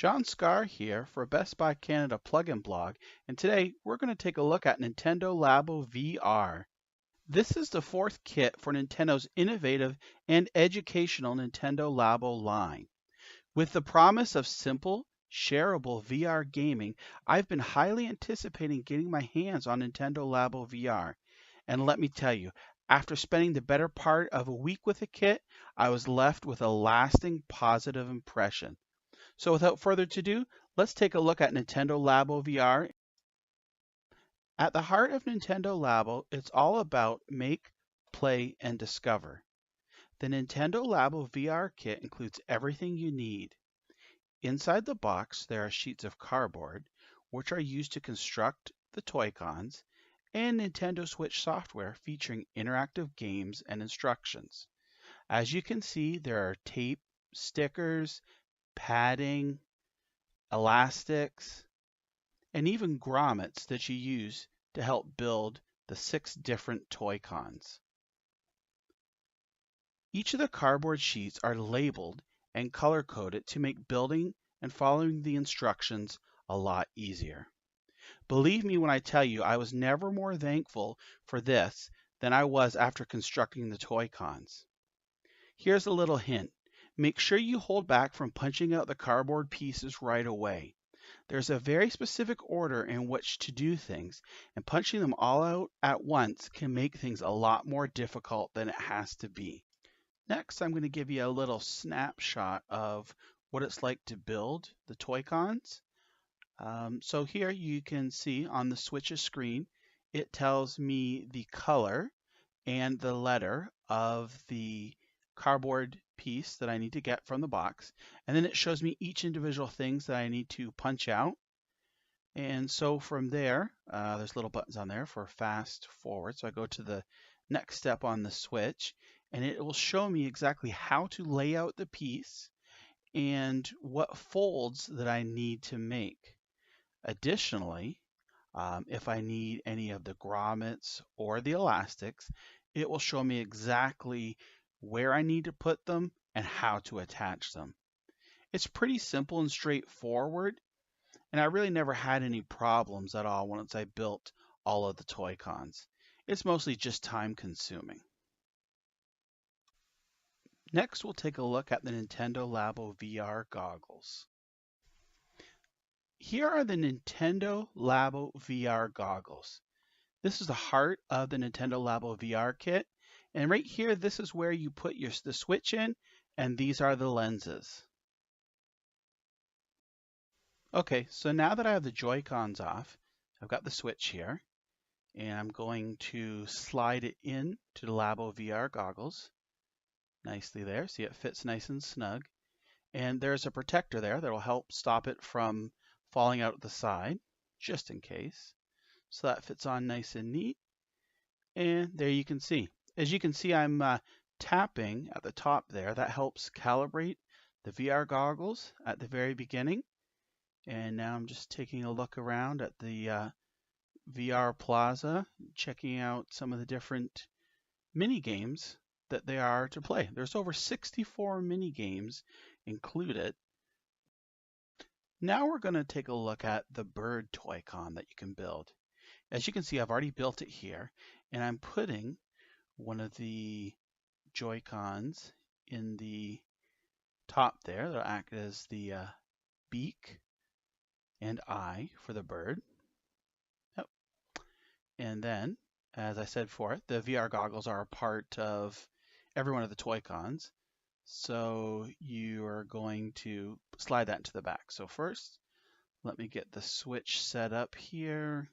John Scar here for Best Buy Canada Plugin Blog, and today we're going to take a look at Nintendo Labo VR. This is the fourth kit for Nintendo's innovative and educational Nintendo Labo line. With the promise of simple, shareable VR gaming, I've been highly anticipating getting my hands on Nintendo Labo VR. And let me tell you, after spending the better part of a week with the kit, I was left with a lasting positive impression. So without further ado, let's take a look at Nintendo Labo VR. At the heart of Nintendo Labo, it's all about make, play, and discover. The Nintendo Labo VR kit includes everything you need. Inside the box, there are sheets of cardboard, which are used to construct the ToyCons, and Nintendo Switch software featuring interactive games and instructions. As you can see, there are tape, stickers, padding, elastics, and even grommets that you use to help build the 6 different ToyCons. Each of the cardboard sheets are labeled and color-coded to make building and following the instructions a lot easier. Believe me when I tell you, I was never more thankful for this than I was after constructing the ToyCons. Here's a little hint. Make sure you hold back from punching out the cardboard pieces right away. There's a very specific order in which to do things, and punching them all out at once can make things a lot more difficult than it has to be. Next, I'm going to give you a little snapshot of what it's like to build the ToyCons. So here you can see on the Switch's screen, it tells me the color and the letter of the cardboard piece that I need to get from the box, and then it shows me each individual things that I need to punch out. And so from there, there's little buttons on there for fast forward. So I go to the next step on the Switch, and it will show me exactly how to lay out the piece and what folds that I need to make. Additionally, if I need any of the grommets or the elastics, it will show me exactly where I need to put them and how to attach them. It's pretty simple and straightforward, and I really never had any problems at all once I built all of the ToyCons. It's mostly just time consuming. Next, we'll take a look at the Nintendo Labo VR goggles. Here are the Nintendo Labo VR goggles. This is the heart of the Nintendo Labo VR kit. And right here, this is where you put the Switch in, and these are the lenses. Okay, so now that I have the Joy-Cons off, I've got the Switch here, and I'm going to slide it in to the Labo VR goggles. Nicely there, see it fits nice and snug. And there's a protector there that will help stop it from falling out the side, just in case. So that fits on nice and neat. And there you can see. As you can see, I'm tapping at the top there. That helps calibrate the VR goggles at the very beginning. And now I'm just taking a look around at the VR Plaza, checking out some of the different mini games that they are to play. There's over 64 mini games included. Now we're going to take a look at the bird ToyCon that you can build. As you can see, I've already built it here, and I'm putting one of the Joy-Cons in the top there. That'll act as the beak and eye for the bird. Yep. And then, as I said before, the VR goggles are a part of every one of the ToyCons. So you are going to slide that into the back. So first, let me get the Switch set up here.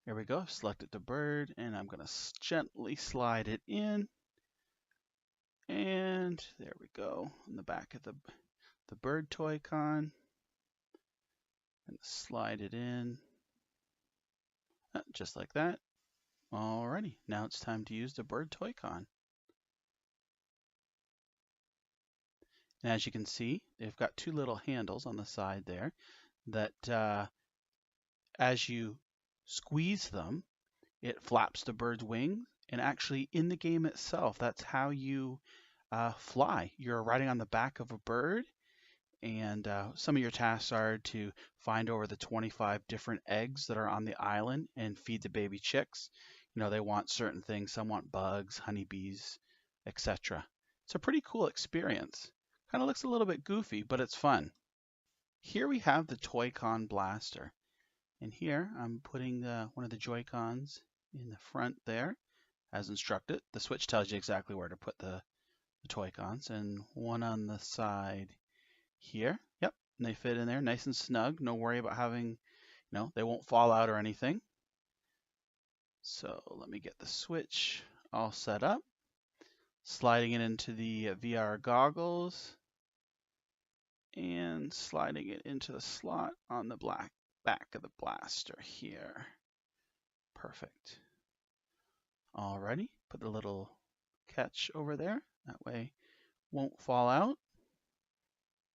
There we go, selected the bird, and I'm going to gently slide it in. And there we go, on the back of the bird ToyCon. And slide it in, just like that. Alrighty, now it's time to use the bird ToyCon. And as you can see, they've got two little handles on the side there that as you squeeze them, it flaps the bird's wings. And actually in the game itself, that's how you fly. You're riding on the back of a bird, and some of your tasks are to find over the 25 different eggs that are on the island and feed the baby chicks. You know, they want certain things. Some want bugs, honeybees, etc. It's a pretty cool experience. Kind of looks a little bit goofy, but it's fun. Here we have the ToyCon blaster. And here I'm putting one of the Joy-Cons in the front there as instructed. The switch tells you exactly where to put the Toy-Cons, and one on the side here. Yep, and they fit in there nice and snug. No worry about having, they won't fall out or anything. So let me get the switch all set up. Sliding it into the VR goggles and sliding it into the slot on the back of the blaster here. Perfect. Alrighty, put the little catch over there. That way won't fall out.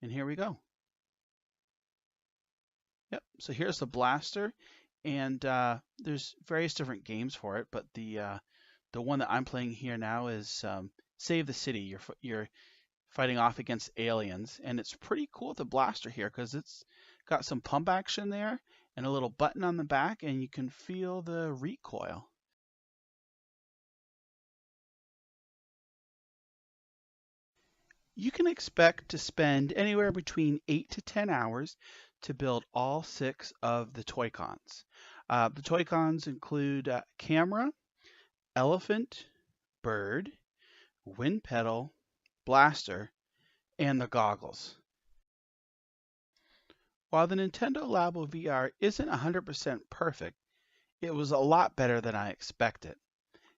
And here we go. Yep, so here's the blaster, and there's various different games for it, but the one that I'm playing here now is Save the City. You're fighting off against aliens, and it's pretty cool with the blaster here because it's got some pump action there and a little button on the back, and you can feel the recoil. You can expect to spend anywhere between 8 to 10 hours to build all 6 of the ToyCons. The ToyCons include camera, elephant, bird, wind pedal, blaster, and the goggles. While the Nintendo Labo VR isn't 100% perfect, it was a lot better than I expected.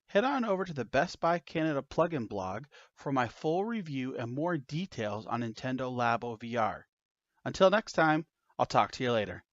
Head on over to the Best Buy Canada plugin blog for my full review and more details on Nintendo Labo VR. Until next time, I'll talk to you later.